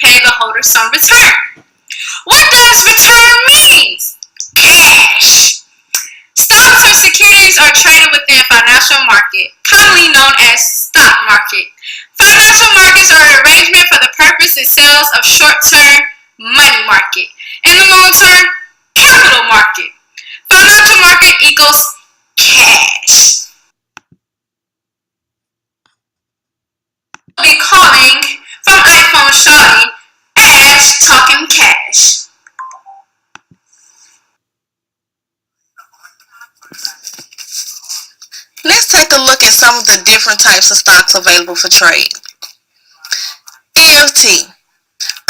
pay the holder some return. What does return mean? Cash. Stocks or securities are traded within a financial market, commonly known as stock market. Financial markets are an arrangement for the purpose and sales of short-term money market and the long-term capital market. Financial market equals cash. We'll be calling from iPhone Shawty, Ash Talking Cash. Let's take a look at some of the different types of stocks available for trade. EFT,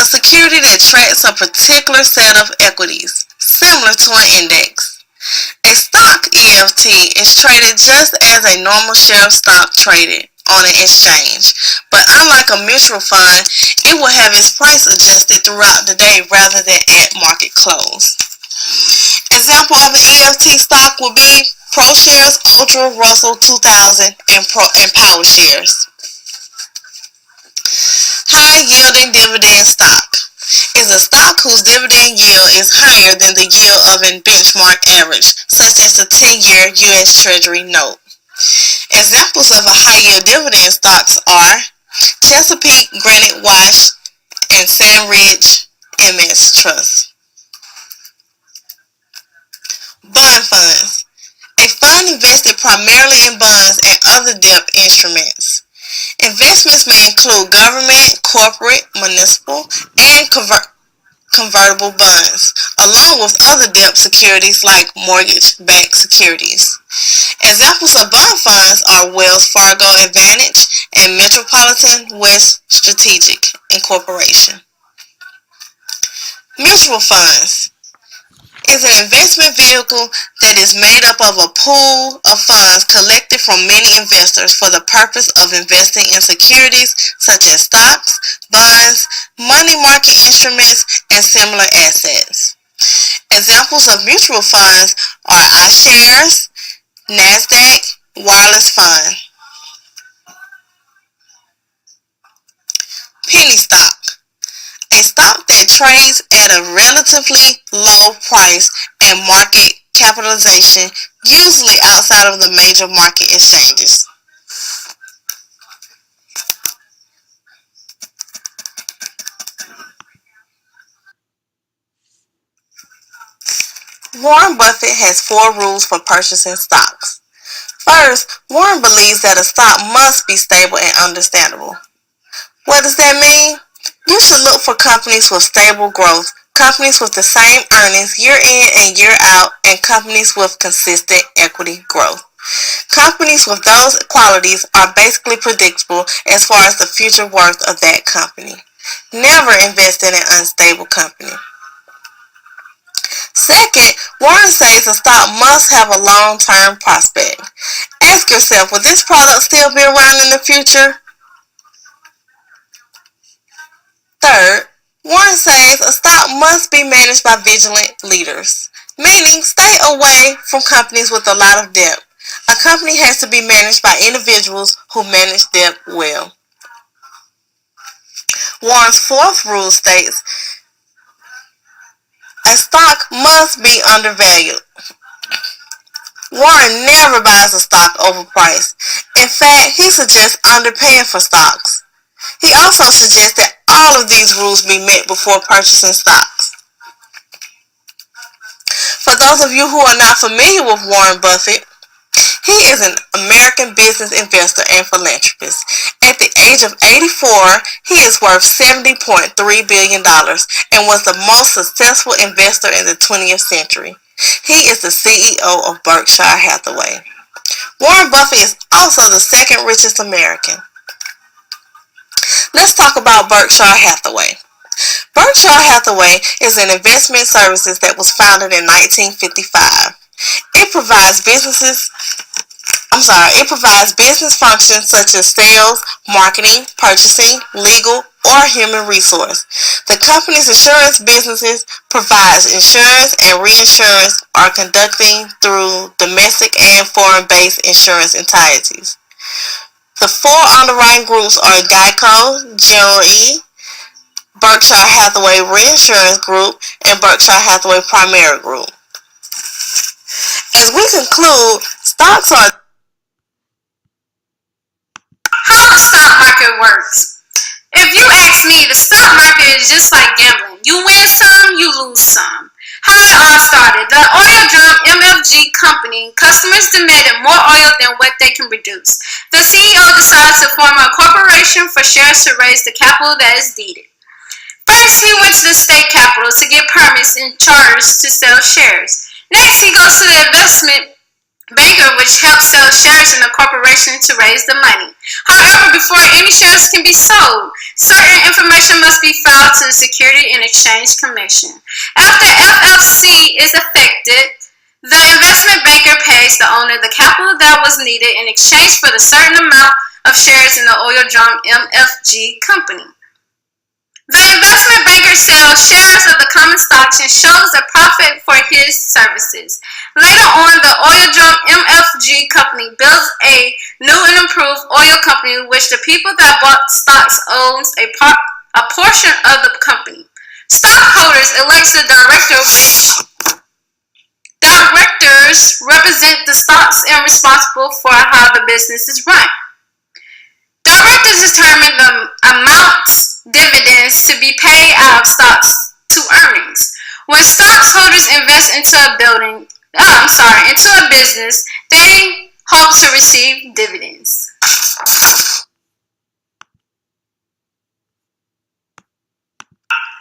a security that tracks a particular set of equities, similar to an index. A stock EFT is traded just as a normal share of stock traded on an exchange, but unlike a mutual fund, it will have its price adjusted throughout the day rather than at market close. Example of an EFT stock would be ProShares, Ultra, Russell 2000, and Power Shares. High yielding dividend stock is a stock whose dividend yield is higher than the yield of a benchmark average, such as the 10-year U.S. Treasury note. Examples of a high yield dividend stocks are Chesapeake, Granite Wash, and Sandridge MS Trust. Bond funds. A fund invested primarily in bonds and other debt instruments. Investments may include government, corporate, municipal, and convertible bonds, along with other debt securities like mortgage-backed securities. Examples of bond funds are Wells Fargo Advantage and Metropolitan West Strategic Incorporation. Mutual funds is an investment vehicle that is made up of a pool of funds collected from many investors for the purpose of investing in securities such as stocks, bonds, money market instruments, and similar assets. Examples of mutual funds are iShares, NASDAQ, Wireless Fund. Penny stock. A stock that trades at a relatively low price and market capitalization, usually outside of the major market exchanges. Warren Buffett has 4 rules for purchasing stocks. First, Warren believes that a stock must be stable and understandable. What does that mean? You should look for companies with stable growth, companies with the same earnings year in and year out, and companies with consistent equity growth. Companies with those qualities are basically predictable as far as the future worth of that company. Never invest in an unstable company. Second, Warren says a stock must have a long-term prospect. Ask yourself, will this product still be around in the future? Third, Warren says a stock must be managed by vigilant leaders, meaning stay away from companies with a lot of debt. A company has to be managed by individuals who manage debt well. Warren's 4th rule states a stock must be undervalued. Warren never buys a stock overpriced. In fact, he suggests underpaying for stocks. He also suggests that all of these rules be met before purchasing stocks. For those of you who are not familiar with Warren Buffett, he is an American business investor and philanthropist. At the age of 84, he is worth $70.3 billion and was the most successful investor in the 20th century. He is the CEO of Berkshire Hathaway. Warren Buffett is also the 2nd richest American. Let's talk about Berkshire Hathaway. Berkshire Hathaway is an investment services that was founded in 1955. It provides business functions such as sales, marketing, purchasing, legal, or human resource. The company's insurance businesses provides insurance and reinsurance are conducting through domestic and foreign-based insurance entities. The 4 underwriting groups are Geico, GOE, Berkshire Berkshire Hathaway Reinsurance Group, and Berkshire Hathaway Primary Group. As we conclude, stocks are how the stock market works. If you ask me, the stock market is just like gambling. You win some, you lose some. How it all started. The oil drum MFG company, customers demanded more oil than what they can produce. The CEO decides to form a corporation for shares to raise the capital that is needed. First, he went to the state capitol to get permits and charters to sell shares. Next, he goes to the investment banker, which helps sell shares in the corporation to raise the money. However, before any shares can be sold, certain information must be filed to the Security and Exchange Commission. After FFC is effected, the investment banker pays the owner the capital that was needed in exchange for the certain amount of shares in the oil drum MFG company. The investment banker sells shares of the common stocks and shows a profit for his services. Later on, the oil drum MFG company builds a new and improved oil company, which the people that bought stocks owns a portion of the company. Stockholders elect the directors. Directors represent the stocks and responsible for how the business is run. Directors determine the amounts dividends to be paid out of stocks to earnings. When stockholders invest into a business, they hope to receive dividends.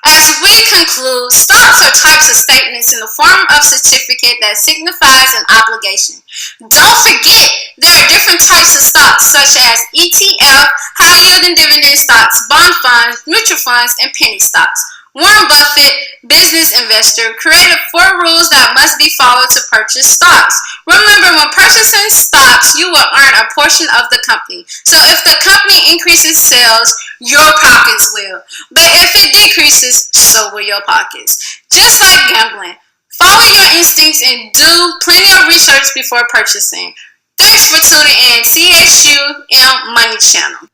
As we conclude, stocks are types of statements in the form of certificate that signifies an obligation. Don't forget, there are different types of stocks such as ETF, high yield and dividend stocks, bond funds, mutual funds, and penny stocks. Warren Buffett, business investor, created 4 rules that must be followed to purchase stocks. Remember, when purchasing stocks, you will earn a portion of the company. So if the company increases sales, your pockets will. But if it decreases, so will your pockets. Just like gambling, follow your instincts and do plenty of research before purchasing. Thanks for tuning in. CSUM Money Channel.